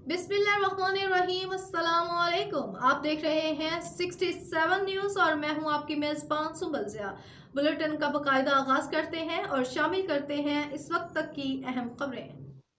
बिस्मिल्लाहिर्रहमानिर्रहीम, अस्सलाम वालेकुम। आप देख रहे हैं 67 न्यूज़ और मैं हूं आपकी मेज़बान सुंबल ज़िया। बुलेटिन का बाकायदा आगाज़ करते हैं और शामिल करते हैं इस वक्त तक की अहम खबरें।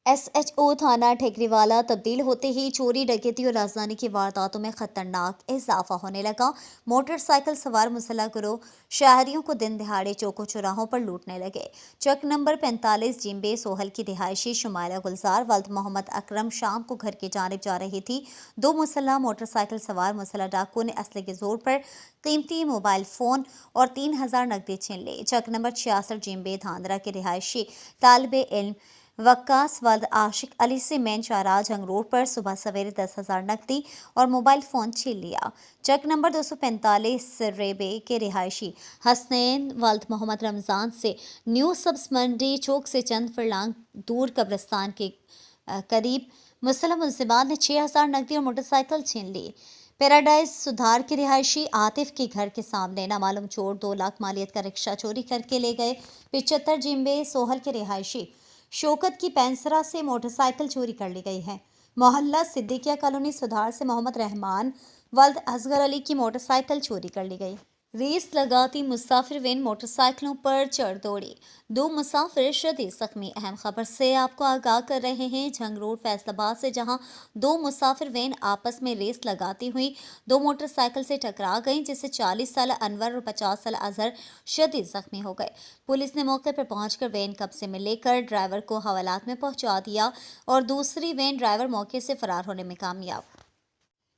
SHO थाना ठेकरीवाला तब्दील होते ही चोरी, डकैती और राजधानी की वारदातों में खतरनाक इजाफा होने लगा। मोटरसाइकिल सवार मुसल्लह गिरोह शहरियों को दिन दिहाड़े चौकों चौराहों पर लूटने लगे। चक नंबर 45 जिम्बे सोहल की रिहायशी शुमाइला गुलजार वल्द मोहम्मद अकरम शाम को घर की जानिब जा रही थी। दो मुसल्लह मोटरसाइकिल सवार मुसल्लह डाकुओं ने असले के जोर पर कीमती मोबाइल फोन और 3000 नकदी छीन ली। चक नंबर 66 जिम्बे धांधरा के रिहायशी तालिबे इल्म वक्कास वल्द आशिक अली से मेन चारा जंग रोड पर सुबह सवेरे 10,000 नकदी और मोबाइल फ़ोन छीन लिया। चक नंबर 245 रेबे के रिहायशी हसनैन वल्द मोहम्मद रमज़ान से न्यू सब्स मंडी चौक से चंद फरलांग दूर कब्रिस्तान के करीब मुसल्लह मुलजिमान ने 6,000 नकदी और मोटरसाइकिल छीन ली। पैराडाइज सुधार के रिहायशी आतिफ के घर के सामने नामालूम चोर 2 लाख मालियत का रिक्शा चोरी करके ले गए। 75 जिम्बे सोहल के रिहायशी शौकत की पैंसरा से मोटरसाइकिल चोरी कर ली गई है। मोहल्ला सिद्दीकिया कॉलोनी सुधार से मोहम्मद रहमान वल्द असगर अली की मोटरसाइकिल चोरी कर ली गई। रेस लगाती मुसाफिर वैन मोटरसाइकिलों पर चढ़ दौड़ी, 2 मुसाफिर शदीद जख्मी। अहम खबर से आपको आगाह कर रहे हैं झंग रोड फैसलाबाद से, जहां 2 मुसाफिर वैन आपस में रेस लगाती हुई 2 मोटरसाइकिल से टकरा गईं, जिससे 40 साल अनवर और 50 साल अजहर शदीद जख्मी हो गए। पुलिस ने मौके पर पहुंचकर वैन कब्जे में लेकर ड्राइवर को हवालात में पहुंचा दिया और दूसरी वैन ड्राइवर मौके से फरार होने में कामयाब।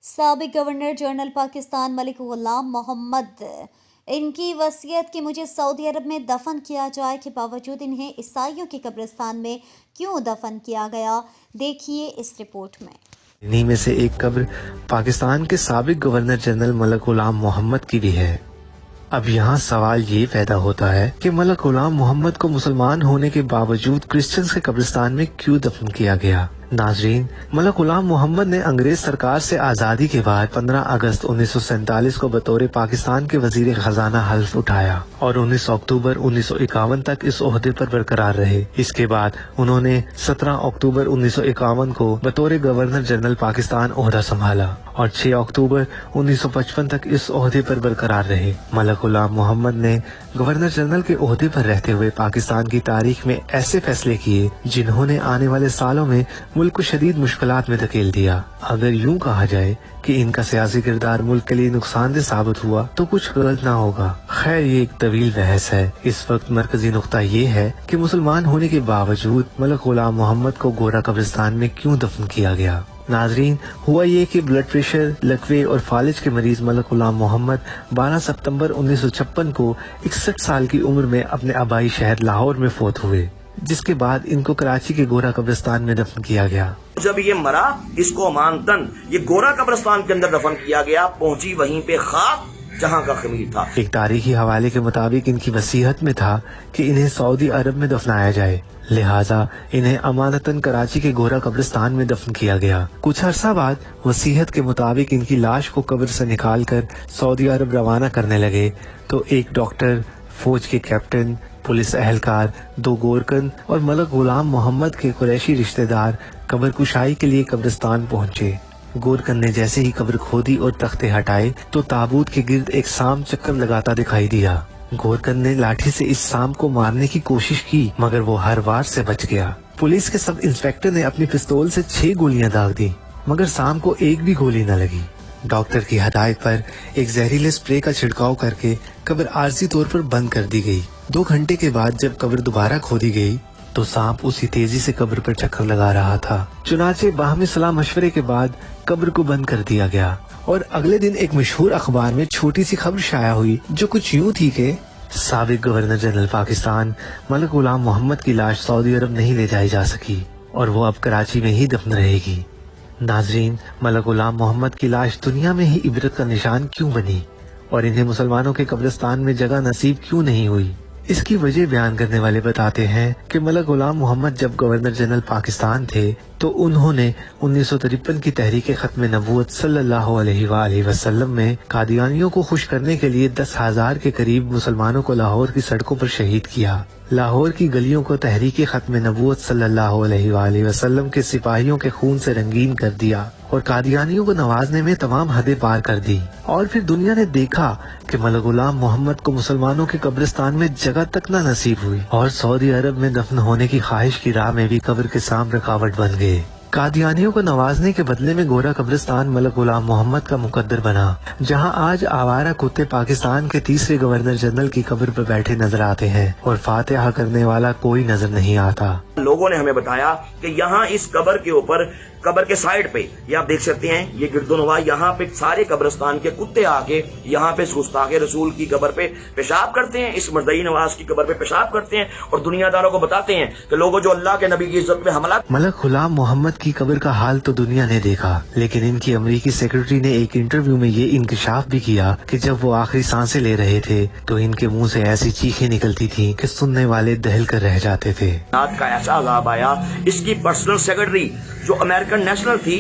साबिक गवर्नर जनरल पाकिस्तान मलिक गुलाम मोहम्मद इनकी वसीयत कि मुझे सऊदी अरब में दफन किया जाए के बावजूद इन्हें ईसाइयों के कब्रिस्तान में क्यों दफन किया गया, देखिए इस रिपोर्ट में। इन्हीं में से एक कब्र पाकिस्तान के साबिक गवर्नर जनरल मलिक गुलाम मोहम्मद की भी है। अब यहाँ सवाल ये पैदा होता है कि मलिक गुलाम मोहम्मद को मुसलमान होने के बावजूद क्रिश्चियंस के कब्रिस्तान में क्यों दफन किया गया। नाजरीन, मलिक गुलाम मोहम्मद ने अंग्रेज सरकार से आज़ादी के बाद 15 अगस्त 1947 को बतौर पाकिस्तान के वजीर खजाना हल्फ उठाया और 19 अक्टूबर 1951 तक इस ओहदे पर बरकरार रहे। इसके बाद उन्होंने 17 अक्टूबर 1951 को बतौर गवर्नर जनरल पाकिस्तान ओहदा संभाला और 6 अक्टूबर 1955 तक इस ओहदे पर बरकरार रहे। मलिक गुलाम मोहम्मद ने गवर्नर जनरल के ओहदे पर रहते हुए पाकिस्तान की तारीख में ऐसे फैसले किए जिन्होंने आने वाले सालों में मुल्क को शदीद मुश्किलात में धकेल दिया। अगर यूं कहा जाए कि इनका सियासी किरदार मुल्क के लिए नुकसानदेह साबित हुआ तो कुछ गलत ना होगा। खैर, ये एक तवील बहस है। इस वक्त मरकजी नुक्ता ये है कि मुसलमान होने के बावजूद मलिक गुलाम मोहम्मद को गोरा कब्रिस्तान में क्यों दफन किया गया। नाजरीन, हुआ ये कि ब्लड प्रेशर, लकवे और फालिज के मरीज मलिक गुलाम मोहम्मद 12 सितंबर 1956 को 61 साल की उम्र में अपने आबाई शहर लाहौर में फौत हुए, जिसके बाद इनको कराची के गोरा कब्रिस्तान में दफन किया गया। जब ये मरा, इसको अमानतन ये गोरा कब्रिस्तान के अंदर दफन किया गया। पहुंची वहीं पे खाक जहां का खमीर था। एक तारीखी हवाले के मुताबिक इनकी वसीयत में था कि इन्हें सऊदी अरब में दफनाया जाए, लिहाजा इन्हें अमानतन कराची के गोरा कब्रिस्तान में दफन किया गया। कुछ अरसा बाद वसीयत के मुताबिक इनकी लाश को कब्र से निकालकर सऊदी अरब रवाना करने लगे तो एक डॉक्टर, फौज के कैप्टन, पुलिस एहलकार, 2 गोरकन और मलिक गुलाम मोहम्मद के कुरैशी रिश्तेदार कब्र कुशाई के लिए कब्रिस्तान पहुंचे। गोरकन ने जैसे ही कब्र खोदी और तख्ते हटाए तो ताबूत के गिर्द एक सांप चक्कर लगाता दिखाई दिया। गोरकन ने लाठी से इस सांप को मारने की कोशिश की मगर वो हर वार से बच गया। पुलिस के सब इंस्पेक्टर ने अपनी पिस्तौल से 6 गोलियां दाग दी मगर सांप को एक भी गोली न लगी। डॉक्टर की हदायत पर एक जहरीले स्प्रे का छिड़काव करके कब्र आर्जी तौर पर बंद कर दी गई। 2 घंटे के बाद जब कब्र दोबारा खोदी गई तो सांप उसी तेजी से कब्र पर चक्कर लगा रहा था। चुनाचे बाहमी सलाह मशवरे के बाद कब्र को बंद कर दिया गया और अगले दिन एक मशहूर अखबार में छोटी सी खबर शाया हुई जो कुछ यूं थी कि साबिक गवर्नर जनरल पाकिस्तान मलिक गुलाम मोहम्मद की लाश सऊदी अरब नहीं ले जाई जा सकी और वो अब कराची में ही दफन रहेगी। नाजरीन, मलिक गुलाम मोहम्मद की लाश दुनिया में ही इबरत का निशान क्यों बनी और इन्हें मुसलमानों के कब्रिस्तान में जगह नसीब क्यों नहीं हुई। इसकी वजह बयान करने वाले बताते हैं कि मलिक गुलाम मोहम्मद जब गवर्नर जनरल पाकिस्तान थे तो उन्होंने 1953 की तहरीक खत्म नबूवत सल्लल्लाहु अलैहि वसल्लम में कादियानियों को खुश करने के लिए 10,000 के करीब मुसलमानों को लाहौर की सड़कों पर शहीद किया। लाहौर की गलियों को तहरीक ख़त्म नबूवत सल्लल्लाहु अलैहि वआलिहि वसल्लम के सिपाहियों के खून से रंगीन कर दिया और कादियानियों को नवाजने में तमाम हदें पार कर दी। और फिर दुनिया ने देखा कि मलक गुलाम मोहम्मद को मुसलमानों के कब्रिस्तान में जगह तक न नसीब हुई और सऊदी अरब में दफन होने की ख्वाहिश की राह में भी कब्र के सामने रुकावट बन गए। कादियानियों को नवाजने के बदले में गोरा कब्रिस्तान मलक गुलाम मोहम्मद का मुकद्दर बना, जहां आज आवारा कुत्ते पाकिस्तान के तीसरे गवर्नर जनरल की कब्र पर बैठे नजर आते हैं और फातिहा करने वाला कोई नजर नहीं आता। लोगों ने हमें बताया कि यहाँ इस कब्र के ऊपर, कब्र के साइड पे, ये आप देख सकते हैं, ये गिरदोनवा, यहाँ पे सारे कब्रिस्तान के कुत्ते आके यहाँ पे गुस्ताखे रसूल की कब्र पे पेशाब करते हैं, इस मर्दई नवाज की कब्र पे पेशाब करते हैं और दुनियादारों को बताते हैं कि लोगों जो अल्लाह के नबी की इज्जत में हमला। मलक गुलाम मोहम्मद की कब्र का हाल तो दुनिया ने देखा, लेकिन इनकी अमरीकी सेक्रेटरी ने एक इंटरव्यू में ये इंकशाफ भी किया कि जब वो आखिरी सांसें ले रहे थे तो इनके मुंह से ऐसी चीखें निकलती थी कि सुनने वाले दहल कर रह जाते थे। रात का ऐसा अजाब आया, इसकी पर्सनल सेक्रेटरी जो अमेरिकन नेशनल थी,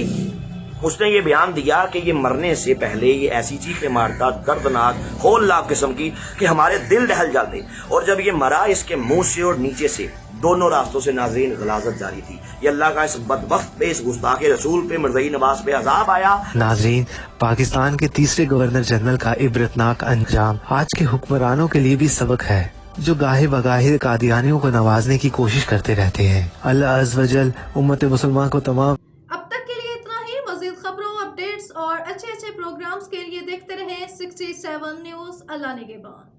उसने ये बयान दिया कि ये मरने से पहले ये ऐसी चीखें मारता, दर्दनाक होलनाक किस्म की, कि हमारे दिल दहल जाते। और जब ये मरा, इसके मुंह से और नीचे से दोनों रास्तों से नाज़रीन गलाजत जारी थी। ये अल्लाह का इस बदबख्त पे, इस गुस्ताखे रसूल पे, मर्ज़ई नवाज पे अजाब आया। नाज़रीन, पाकिस्तान के तीसरे गवर्नर जनरल का इबरतनाक अंजाम आज के हुक्मरानों के लिए भी सबक है, जो गाहे बगाहे कादियानियों को नवाजने की कोशिश करते रहते हैं। अल्लाह अज़्ज़ वजल उम्मत मुसलमान को तमाम। अब तक के लिए इतना ही। मज़ीद खबरों, अपडेट्स और अच्छे प्रोग्राम्स के लिए देखते रहें 67 न्यूज़। अल्लाह निगहबान।